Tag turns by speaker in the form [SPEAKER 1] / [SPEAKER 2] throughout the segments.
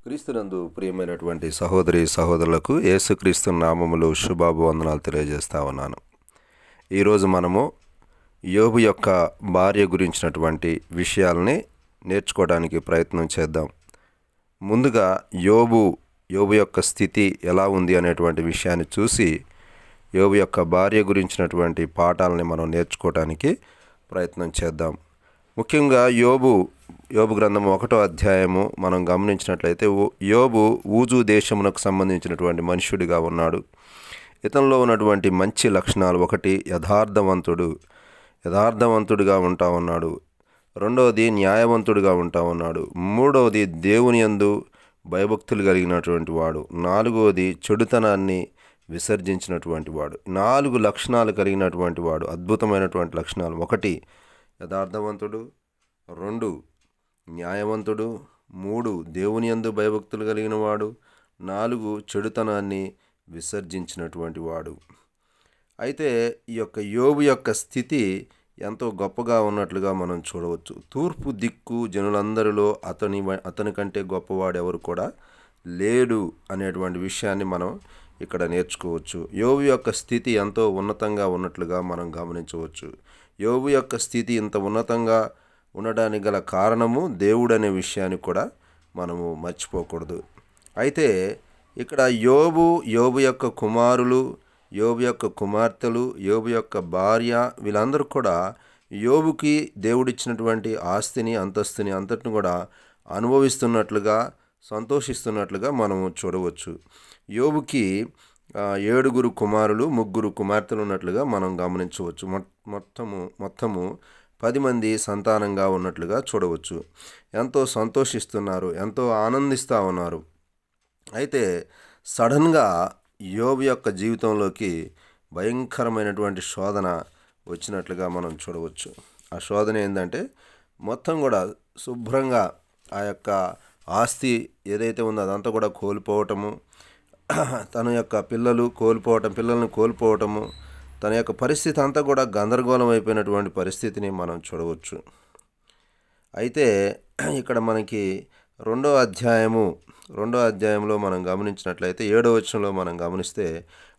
[SPEAKER 1] క్రీస్తునందు ప్రియమైనటువంటి సహోదరి సహోదరులకు యేసుక్రీస్తు నామములో శుభాభివందనాలు తెలియజేస్తా ఉన్నాను. ఈరోజు మనము యోబు యొక్క భార్య గురించినటువంటి విషయాల్ని నేర్చుకోవడానికి ప్రయత్నం చేద్దాం. ముందుగా యోబు యొక్క స్థితి ఎలా ఉంది అనేటువంటి విషయాన్ని చూసి యోబు యొక్క భార్య గురించినటువంటి పాఠాలని మనం నేర్చుకోవడానికి ప్రయత్నం చేద్దాం. ముఖ్యంగా యోబు గ్రంథం 1వ అధ్యాయము మనం గమనించినట్లయితే యోబు ఊజు దేశమునకు సంబంధించినటువంటి మనుష్యుడిగా ఉన్నాడు. ఇతనిలో ఉన్నటువంటి మంచి లక్షణాలు: ఒకటి, యథార్థవంతుడిగా ఉంటా ఉన్నాడు. రెండవది, న్యాయవంతుడిగా ఉంటా ఉన్నాడు. మూడవది, దేవుని యందు భయభక్తులు కలిగినటువంటి వాడు. నాలుగవది, చెడుతనాన్ని విసర్జించినటువంటి వాడు. 4 లక్షణాలు కలిగినటువంటి వాడు. అద్భుతమైనటువంటి లక్షణాలు. 1, యథార్థవంతుడు. 2, న్యాయవంతుడు. 3, దేవుని యందు భయభక్తులు కలిగిన వాడు. 4, చెడుతనాన్ని విసర్జించినటువంటి వాడు. అయితే ఈ యొక్క యోబు యొక్క స్థితి ఎంతో గొప్పగా ఉన్నట్లుగా మనం చూడవచ్చు. తూర్పు దిక్కు జనులందరిలో అతని కంటే గొప్పవాడు ఎవరు కూడా లేడు అనేటువంటి విషయాన్ని మనం ఇక్కడ నేర్చుకోవచ్చు. యోబు యొక్క స్థితి ఎంతో ఉన్నతంగా ఉన్నట్లుగా మనం గమనించవచ్చు. యోబు యొక్క స్థితి ఇంత ఉన్నతంగా ఉండడానికి గల కారణము దేవుడు అనే విషయాన్ని కూడా మనము మర్చిపోకూడదు. అయితే ఇక్కడ యోబు యొక్క కుమారులు, యోబు యొక్క కుమార్తెలు, యోబు యొక్క భార్య, వీళ్ళందరూ కూడా యోబుకి దేవుడిచ్చినటువంటి ఆస్తిని, అంతస్తుని అంతటిని కూడా అనుభవిస్తున్నట్లుగా, సంతోషిస్తున్నట్లుగా మనము చూడవచ్చు. యోబుకి 7 కుమారులు, 3 కుమార్తెలు ఉన్నట్లుగా మనం గమనించవచ్చు. మొత్తము 10 మంది సంతానంగా ఉన్నట్లుగా చూడవచ్చు. ఎంతో సంతోషిస్తున్నారు, ఎంతో ఆనందిస్తూ ఉన్నారు. అయితే సడన్గా యోబు యొక్క జీవితంలోకి భయంకరమైనటువంటి శోధన వచ్చినట్లుగా మనం చూడవచ్చు. ఆ శోధన ఏంటంటే, మొత్తం కూడా శుభ్రంగా ఆ యొక్క ఆస్తి ఏదైతే ఉందో అదంతా కూడా కోల్పోవటము, తన యొక్క పిల్లలను కోల్పోవటము, తన యొక్క పరిస్థితి అంతా కూడా గందరగోళం అయిపోయినటువంటి పరిస్థితిని మనం చూడవచ్చు. అయితే ఇక్కడ మనకి 2వ అధ్యాయంలో మనం గమనించినట్లయితే 7వ వచనంలో మనం గమనిస్తే,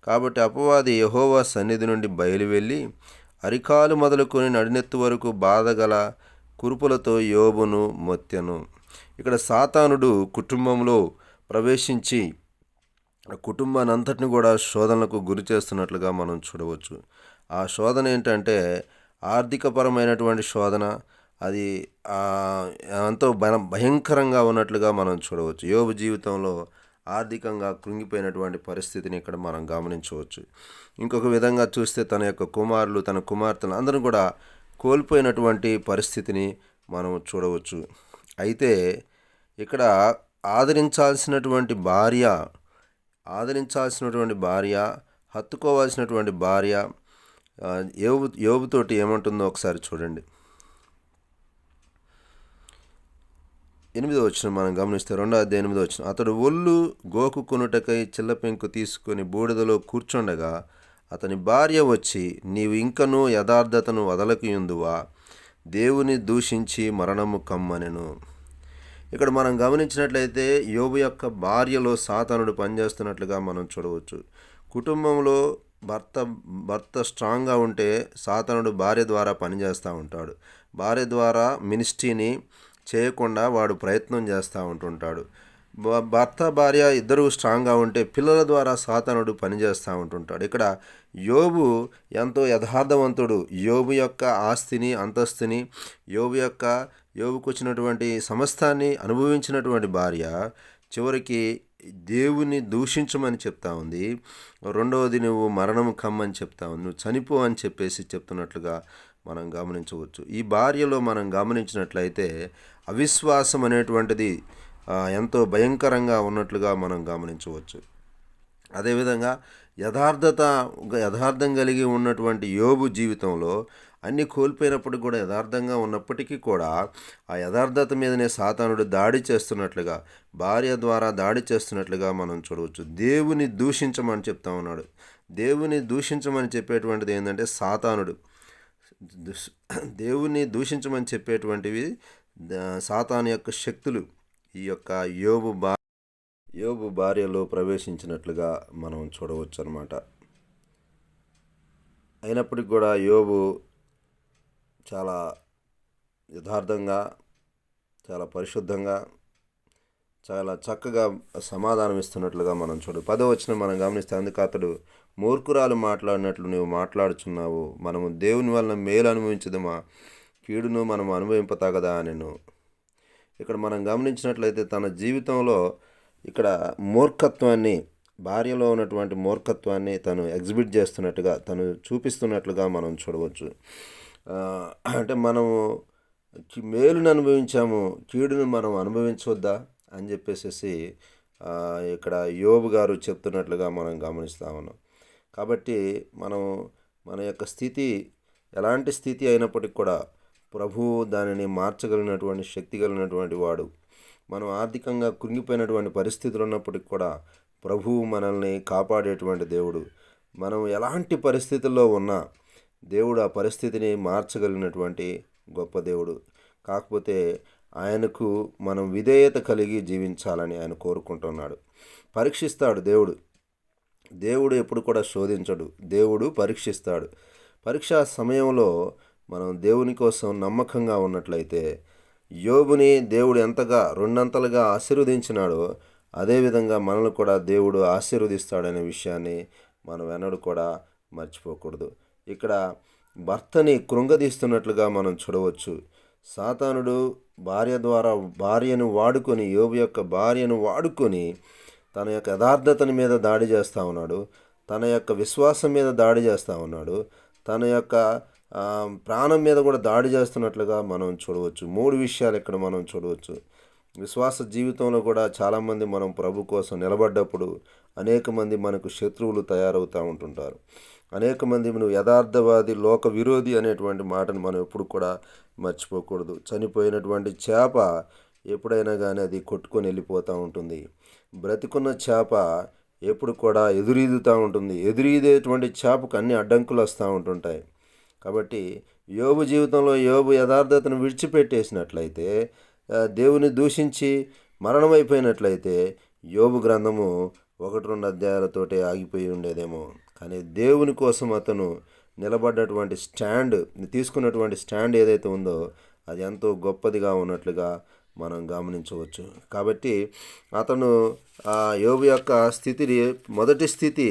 [SPEAKER 1] కాబట్టి అపవాది యెహోవా సన్నిధి నుండి బయలువెళ్ళి అరికాలు మొదలుకొని నడినెత్తు వరకు బాధగల కురుపులతో యోబును మొత్తెను. ఇక్కడ సాతానుడు కుటుంబంలో ప్రవేశించి కుటుంబాన్ని అంతటిని కూడా శోధనలకు గురి చేస్తున్నట్లుగా మనం చూడవచ్చు. ఆ శోధన ఏంటంటే ఆర్థికపరమైనటువంటి శోధన. అది ఎంతో భయంకరంగా ఉన్నట్లుగా మనం చూడవచ్చు. యోబు జీవితంలో ఆర్థికంగా కృంగిపోయినటువంటి పరిస్థితిని ఇక్కడ మనం గమనించవచ్చు. ఇంకొక విధంగా చూస్తే తన యొక్క కుమారులు, తన కుమార్తెలు అందరూ కూడా కోల్పోయినటువంటి పరిస్థితిని మనం చూడవచ్చు. అయితే ఇక్కడ ఆదరించాల్సినటువంటి భార్య, హత్తుకోవాల్సినటువంటి భార్య యోబుతోటి ఏమంటుందో ఒకసారి చూడండి. 8వ వచనం మనం గమనిస్తే, 2వ అధ్యాయం 8వ వచనం, అతడు ఒళ్ళు గోకుకొనుటకై చిల్లపెంకు తీసుకొని బూడిదలో కూర్చుండగా అతని భార్య వచ్చి, నీవు ఇంకనూ యథార్థతను వదలకయుందువా? దేవుని దూషించి మరణము కమ్మనెను. ఇక్కడ మనం గమనించినట్లయితే యోబు యొక్క భార్యలో సాతానుడు పనిచేస్తున్నట్లుగా మనం చూడవచ్చు. కుటుంబంలో భర్త స్ట్రాంగ్గా ఉంటే సాతానుడు భార్య ద్వారా పనిచేస్తూ ఉంటాడు. భార్య ద్వారా మినిస్ట్రీని చేయకుండా వాడు ప్రయత్నం చేస్తూ ఉంటుంటాడు. భర్త భార్య ఇద్దరూ స్ట్రాంగ్గా ఉంటే పిల్లల ద్వారా సాతానుడు పనిచేస్తూ ఉంటుంటాడు. ఇక్కడ యోబు ఎంతో యథార్థవంతుడు. యోబు యొక్క ఆస్తిని, అంతస్తుని, యోబుకు వచ్చినటువంటి సమస్తాన్ని అనుభవించినటువంటి భార్య చివరికి దేవుని దూషించమని చెప్తా ఉంది. రెండవది, నువ్వు మరణం కమ్మని చెప్తా ఉంది, నువ్వు చనిపో అని చెప్తున్నట్లుగా మనం గమనించవచ్చు. ఈ భార్యలో మనం గమనించినట్లయితే అవిశ్వాసం అనేటువంటిది ఎంతో ఉన్నట్లుగా మనం గమనించవచ్చు. అదేవిధంగా యథార్థం కలిగి ఉన్నటువంటి యోబు జీవితంలో అన్నీ కోల్పోయినప్పుడు కూడా యథార్థంగా ఉన్నప్పటికీ కూడా ఆ యథార్థత మీదనే సాతానుడు దాడి చేస్తున్నట్లుగా, భార్య ద్వారా దాడి చేస్తున్నట్లుగా మనం చూడవచ్చు. దేవుని దూషించమని చెప్తా ఉన్నాడు. దేవుని దూషించమని చెప్పేటువంటిది ఏంటంటే సాతానుడు. దేవుని దూషించమని చెప్పేటువంటివి సాతాను యొక్క శక్తులు. ఈ యొక్క యోబు యోబు భార్యలో ప్రవేశించినట్లుగా మనం చూడవచ్చు అన్నమాట. అయినప్పటికీ కూడా యోబు చాలా యథార్థంగా, చాలా పరిశుద్ధంగా, చాలా చక్కగా సమాధానం ఇస్తున్నట్లుగా మనం 10వ వచనం మనం గమనిస్తే, అందుకు అతడు, మూర్ఖురాలు మాట్లాడినట్లు నీవు మాట్లాడుచున్నావు, మనము దేవుని వలన మేలు అనుభవించదమా, కీడును మనం అనుభవింపతగదా అనెను. ఇక్కడ మనం గమనించినట్లయితే తన జీవితంలో ఇక్కడ మూర్ఖత్వాన్ని, భార్యలో ఉన్నటువంటి మూర్ఖత్వాన్ని తను ఎగ్జిబిట్ చేస్తున్నట్టుగా, తను చూపిస్తున్నట్లుగా మనం చూడవచ్చు. అంటే మనము మేలును అనుభవించాము, కీడును మనం అనుభవించవద్దా అని చెప్పేసి ఇక్కడ యోబు గారు చెప్తున్నట్లుగా మనం గమనిస్తూ ఉన్నాం. కాబట్టి మనం మన యొక్క స్థితి ఎలాంటి స్థితి అయినప్పటికీ కూడా ప్రభువు దానిని మార్చగలిగినటువంటి శక్తి కలిగినటువంటి వాడు. మనం ఆర్థికంగా కృంగిపోయినటువంటి పరిస్థితులు ఉన్నప్పటికీ కూడా ప్రభువు మనల్ని కాపాడేటువంటి దేవుడు. మనం ఎలాంటి పరిస్థితుల్లో ఉన్నా దేవుడు ఆ పరిస్థితిని మార్చగలిగినటువంటి గొప్ప దేవుడు. కాకపోతే ఆయనకు మనం విధేయత కలిగి జీవించాలని ఆయన కోరుకుంటున్నాడు. పరీక్షిస్తాడు దేవుడు. దేవుడు ఎప్పుడు కూడా శోధించడు, దేవుడు పరీక్షిస్తాడు. పరీక్షా సమయంలో మనం దేవుని కోసం నమ్మకంగా ఉన్నట్లయితే, యోబుని దేవుడు ఎంతగా రెండంతలుగా ఆశీర్వదించినాడో అదేవిధంగా మనల్ని కూడా దేవుడు ఆశీర్వదిస్తాడనే విషయాన్ని మనం ఎన్నడూ కూడా మర్చిపోకూడదు. ఇక్కడ భర్తని కృంగదీస్తున్నట్లుగా మనం చూడవచ్చు. సాతానుడు భార్యను వాడుకొని, యోబు యొక్క భార్యను వాడుకొని తన యొక్క యథార్థతని మీద దాడి చేస్తూ ఉన్నాడు, తన యొక్క విశ్వాసం మీద దాడి చేస్తూ ఉన్నాడు, తన యొక్క ప్రాణం మీద కూడా దాడి చేస్తున్నట్లుగా మనం చూడవచ్చు. 3 విషయాలు ఇక్కడ మనం చూడవచ్చు. విశ్వాస జీవితంలో కూడా చాలామంది మనం ప్రభు కోసం నిలబడ్డప్పుడు అనేక మంది మనకు శత్రువులు తయారవుతూ ఉంటుంటారు. అనేక మంది నువ్వు యథార్థవాది, లోక విరోధి అనేటువంటి మాటను మనం ఎప్పుడు కూడా మర్చిపోకూడదు. చనిపోయినటువంటి చేప ఎప్పుడైనా కానీ అది కొట్టుకొని వెళ్ళిపోతూ ఉంటుంది. బ్రతికున్న చేప ఎప్పుడు కూడా ఎదురీదుతూ ఉంటుంది. ఎదురీదేటువంటి చేపకు అన్ని అడ్డంకులు వస్తూ ఉంటుంటాయి. కాబట్టి యోబు జీవితంలో యోబు యథార్థతను విడిచిపెట్టేసినట్లయితే, దేవుని దూషించి మరణమైపోయినట్లయితే యోబు గ్రంథము 1-2 అధ్యాయాలతోటే ఆగిపోయి ఉండేదేమో. కానీ దేవుని కోసం అతను నిలబడ్డటువంటి తీసుకున్నటువంటి స్టాండ్ ఏదైతే ఉందో అది ఎంతో గొప్పదిగా ఉన్నట్లుగా మనం గమనించవచ్చు. కాబట్టి అతను యోబు యొక్క స్థితిని, మొదటి స్థితి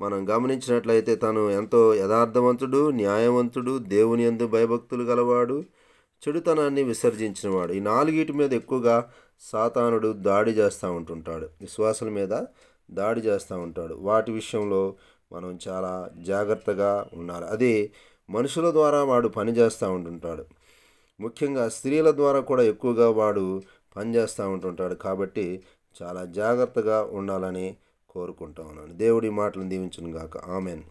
[SPEAKER 1] మనం గమనించినట్లయితే తను ఎంతో యథార్థవంతుడు, న్యాయవంతుడు, దేవుని యందు భయభక్తులు గలవాడు, చెడుతనాన్ని విసర్జించినవాడు. ఈ 4 మీద ఎక్కువగా సాతానుడు దాడి చేస్తూ ఉంటుంటాడు, విశ్వాసుల మీద దాడి చేస్తూ ఉంటాడు. వాటి విషయంలో మనం చాలా జాగ్రత్తగా ఉండాలి. అది మనుషుల ద్వారా వాడు పనిచేస్తూ ఉంటుంటాడు. ముఖ్యంగా స్త్రీల ద్వారా కూడా ఎక్కువగా వాడు పనిచేస్తూ ఉంటుంటాడు. కాబట్టి చాలా జాగ్రత్తగా ఉండాలని కోరుకుంటా ఉన్నాను. దేవుడి మాటలను దీవించును గాక. ఆమెన్.